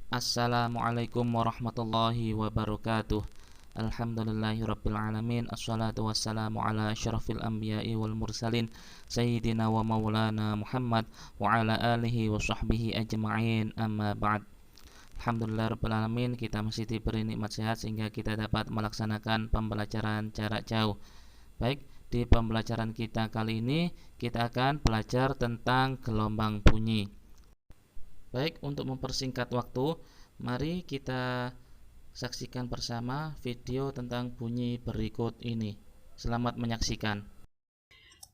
Assalamualaikum warahmatullahi wabarakatuh. Alhamdulillahirrabbilalamin. Assalatu wassalamu ala asyrafil anbiya'i wal mursalin Sayyidina wa maulana Muhammad wa ala alihi wa sahbihi ajma'in, amma ba'd. Alhamdulillahirrabbilalamin, kita masih diberi nikmat sehat sehingga kita dapat melaksanakan pembelajaran jarak jauh. Baik, di pembelajaran kita kali ini kita akan belajar tentang gelombang bunyi. Baik, untuk mempersingkat waktu, mari kita saksikan bersama video tentang bunyi berikut ini. Selamat menyaksikan.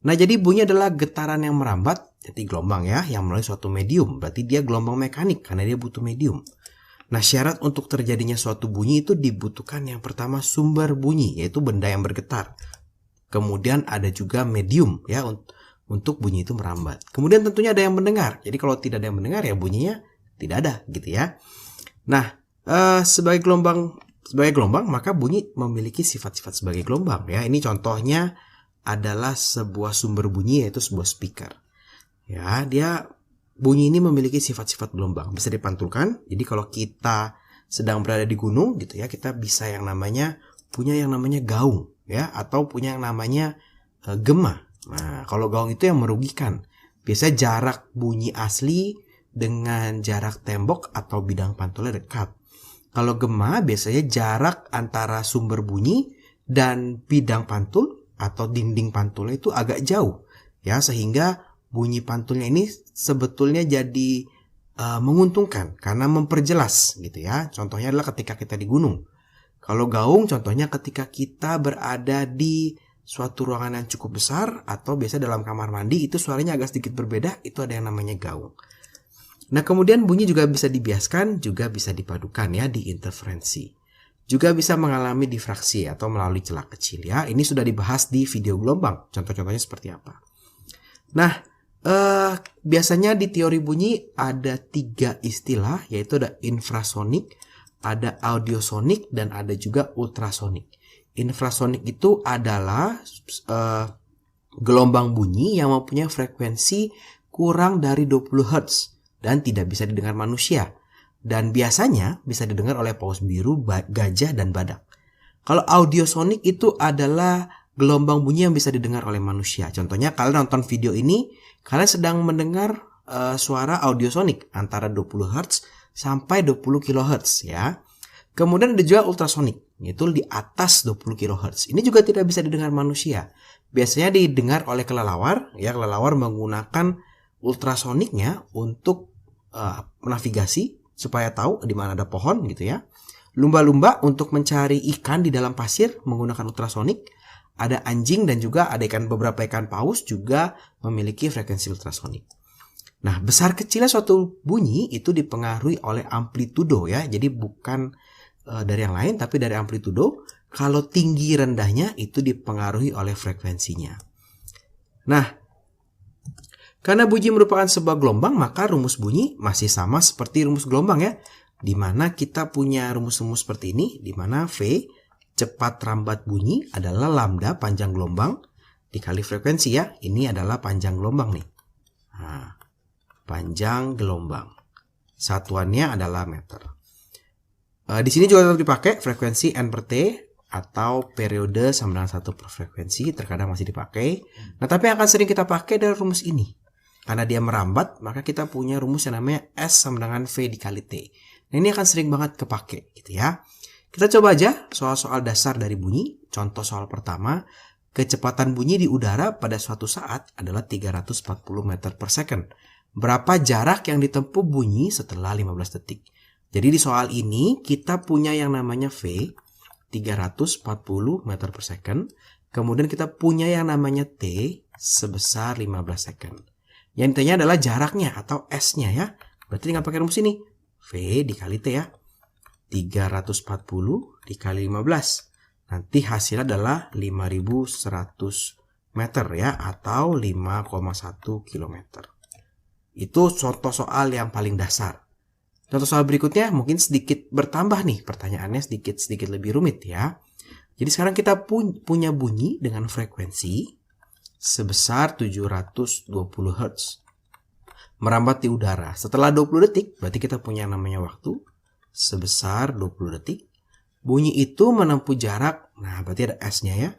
Nah, jadi bunyi adalah getaran yang merambat, jadi gelombang ya, yang melalui suatu medium. Berarti dia gelombang mekanik karena dia butuh medium. Nah, syarat untuk terjadinya suatu bunyi itu dibutuhkan yang pertama sumber bunyi, yaitu benda yang bergetar. Kemudian ada juga medium ya untuk bunyi itu merambat. Kemudian tentunya ada yang mendengar. Jadi kalau tidak ada yang mendengar ya bunyinya tidak ada gitu ya. Nah, sebagai gelombang maka bunyi memiliki sifat-sifat sebagai gelombang ya. Ini contohnya adalah sebuah sumber bunyi, yaitu sebuah speaker. Ya, bunyi ini memiliki sifat-sifat gelombang, bisa dipantulkan. Jadi kalau kita sedang berada di gunung gitu ya, kita bisa punya yang namanya gaung ya, atau punya yang namanya gema. Nah, kalau gaung itu yang merugikan. Biasanya jarak bunyi asli dengan jarak tembok atau bidang pantulnya dekat. Kalau gema biasanya jarak antara sumber bunyi dan bidang pantul atau dinding pantulnya itu agak jauh ya, sehingga bunyi pantulnya ini sebetulnya jadi menguntungkan karena memperjelas gitu ya. Contohnya adalah ketika kita di gunung. Kalau gaung contohnya ketika kita berada di suatu ruangan yang cukup besar atau biasa dalam kamar mandi, itu suaranya agak sedikit berbeda, itu ada yang namanya gaung. Nah, kemudian bunyi juga bisa dibiaskan, juga bisa dipadukan ya, diinterferensi. Juga bisa mengalami difraksi atau melalui celah kecil ya. Ini sudah dibahas di video gelombang. Contoh-contohnya seperti apa. Nah, biasanya di teori bunyi ada 3 istilah, yaitu ada infrasonik, ada audiosonik, dan ada juga ultrasonik. Infrasonik itu adalah gelombang bunyi yang mempunyai frekuensi kurang dari 20 Hz dan tidak bisa didengar manusia. Dan biasanya bisa didengar oleh paus biru, gajah, dan badak. Kalau audiosonik itu adalah gelombang bunyi yang bisa didengar oleh manusia. Contohnya kalian nonton video ini, kalian sedang mendengar suara audiosonik antara 20 Hz sampai 20 kHz ya. Kemudian ada juga ultrasonik, yaitu di atas 20 kHz. Ini juga tidak bisa didengar manusia. Biasanya didengar oleh kelelawar, ya, kelelawar menggunakan ultrasoniknya untuk navigasi supaya tahu di mana ada pohon gitu ya. Lumba-lumba untuk mencari ikan di dalam pasir menggunakan ultrasonik. Ada anjing dan juga ada beberapa ikan paus juga memiliki frekuensi ultrasonik. Nah, besar kecilnya suatu bunyi itu dipengaruhi oleh amplitudo ya. Jadi bukan dari yang lain tapi dari amplitudo. Kalau tinggi rendahnya itu dipengaruhi oleh frekuensinya. Nah, karena bunyi merupakan sebuah gelombang, maka rumus bunyi masih sama seperti rumus gelombang ya. Di mana kita punya rumus-rumus seperti ini, di mana V cepat rambat bunyi adalah lambda panjang gelombang dikali frekuensi ya. Ini adalah panjang gelombang nih. Nah, panjang gelombang. Satuannya adalah meter. Di sini juga tetap dipakai frekuensi N per T atau periode sama dengan 1 per frekuensi, terkadang masih dipakai. Nah, tapi yang akan sering kita pakai adalah rumus ini. Karena dia merambat, maka kita punya rumus yang namanya S sama dengan V dikali T. Nah, ini akan sering banget kepake gitu ya. Kita coba aja soal-soal dasar dari bunyi. Contoh soal pertama, kecepatan bunyi di udara pada suatu saat adalah 340 meter per second. Berapa jarak yang ditempuh bunyi setelah 15 detik? Jadi di soal ini kita punya yang namanya V, 340 meter per second. Kemudian kita punya yang namanya T sebesar 15 second. Yang ditanya adalah jaraknya atau S-nya ya. Berarti tinggal pakai rumus ini. V dikali T ya. 340 dikali 15. Nanti hasilnya adalah 5100 meter ya, atau 5,1 km. Itu contoh soal yang paling dasar. Contoh soal berikutnya mungkin sedikit bertambah nih, pertanyaannya sedikit lebih rumit ya. Jadi sekarang kita punya bunyi dengan frekuensi sebesar 720 Hz. Merambat di udara. Setelah 20 detik, berarti kita punya namanya waktu. sebesar 20 detik. Bunyi itu menempuh jarak, nah berarti ada S-nya ya,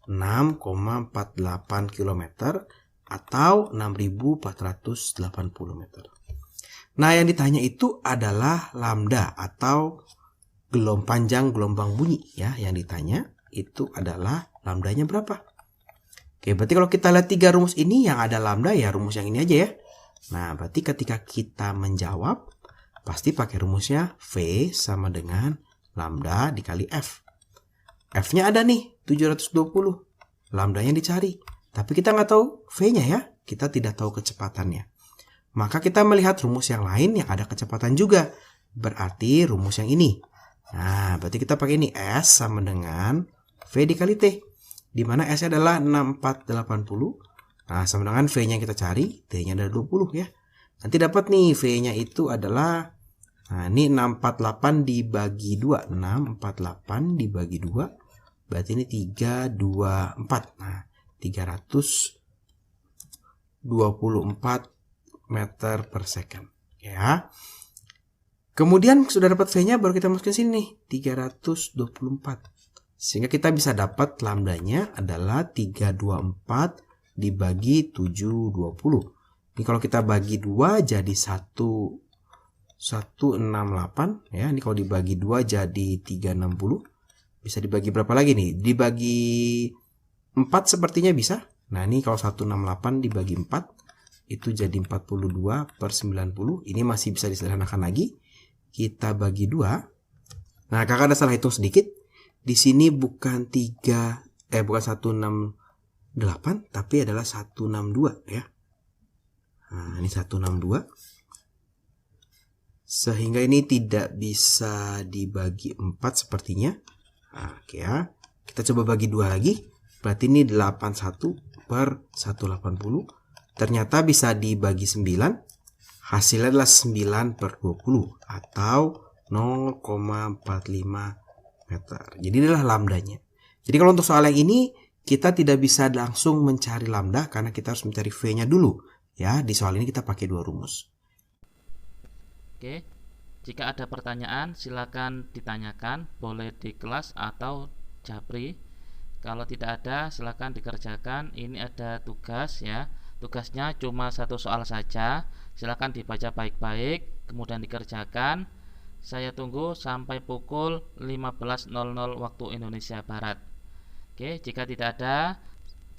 6,48 km atau 6.480 meter. Nah, yang ditanya itu adalah lambda atau panjang gelombang bunyi ya. Yang ditanya itu adalah lambdanya berapa. Oke, berarti kalau kita lihat 3 rumus ini yang ada lambda ya rumus yang ini aja ya. Nah, berarti ketika kita menjawab pasti pakai rumusnya V sama dengan lambda dikali F. F-nya ada nih 720. Lambdanya dicari. Tapi kita nggak tahu V-nya ya. Kita tidak tahu kecepatannya. Maka kita melihat rumus yang lain yang ada kecepatan juga. Berarti rumus yang ini. Nah, berarti kita pakai ini S sama dengan V dikali T. Di mana S-nya adalah 6480. Nah, sama dengan V-nya yang kita cari. T-nya adalah 20 ya. Nanti dapat nih V-nya itu adalah, nah ini 648 dibagi 2. 648 dibagi 2. Berarti ini 324. Nah, 324 meter per second. Ya. Kemudian sudah dapat V-nya, baru kita masukin sini nih, 324. Sehingga kita bisa dapat lambdanya adalah 324 dibagi 720. Ini kalau kita bagi 2 jadi 168 ya. Ini kalau dibagi 2 jadi 360. Bisa dibagi berapa lagi nih? Dibagi 4 sepertinya bisa. Nah, ini kalau 168 dibagi 4 itu jadi 42 per 90. Ini masih bisa disederhanakan lagi. Kita bagi 2. Nah, kakak ada salah hitung sedikit. Di sini bukan 168 tapi adalah 162 ya. Nah, ini 162. Sehingga ini tidak bisa dibagi 4 sepertinya. Nah, oke ya. Kita coba bagi 2 lagi. Berarti ini 81 per 180. Ternyata bisa dibagi 9. Hasilnya adalah 9 per 20 atau 0,45 meter. Jadi inilah lambdanya. Jadi kalau untuk soal yang ini kita tidak bisa langsung mencari lambda karena kita harus mencari V-nya dulu. Ya, di soal ini kita pakai 2 rumus. Oke, jika ada pertanyaan silakan ditanyakan, boleh di kelas atau japri. Kalau tidak ada silakan dikerjakan. Ini ada tugas ya. Tugasnya cuma 1 soal saja. Silakan dibaca baik-baik, kemudian dikerjakan. Saya tunggu sampai pukul 15.00 waktu Indonesia Barat. Oke, jika tidak ada,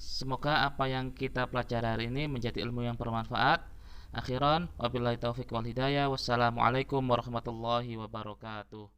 semoga apa yang kita pelajari hari ini menjadi ilmu yang bermanfaat. Akhiran, wabillahi taufiq wal hidayah. Wassalamualaikum warahmatullahi wabarakatuh.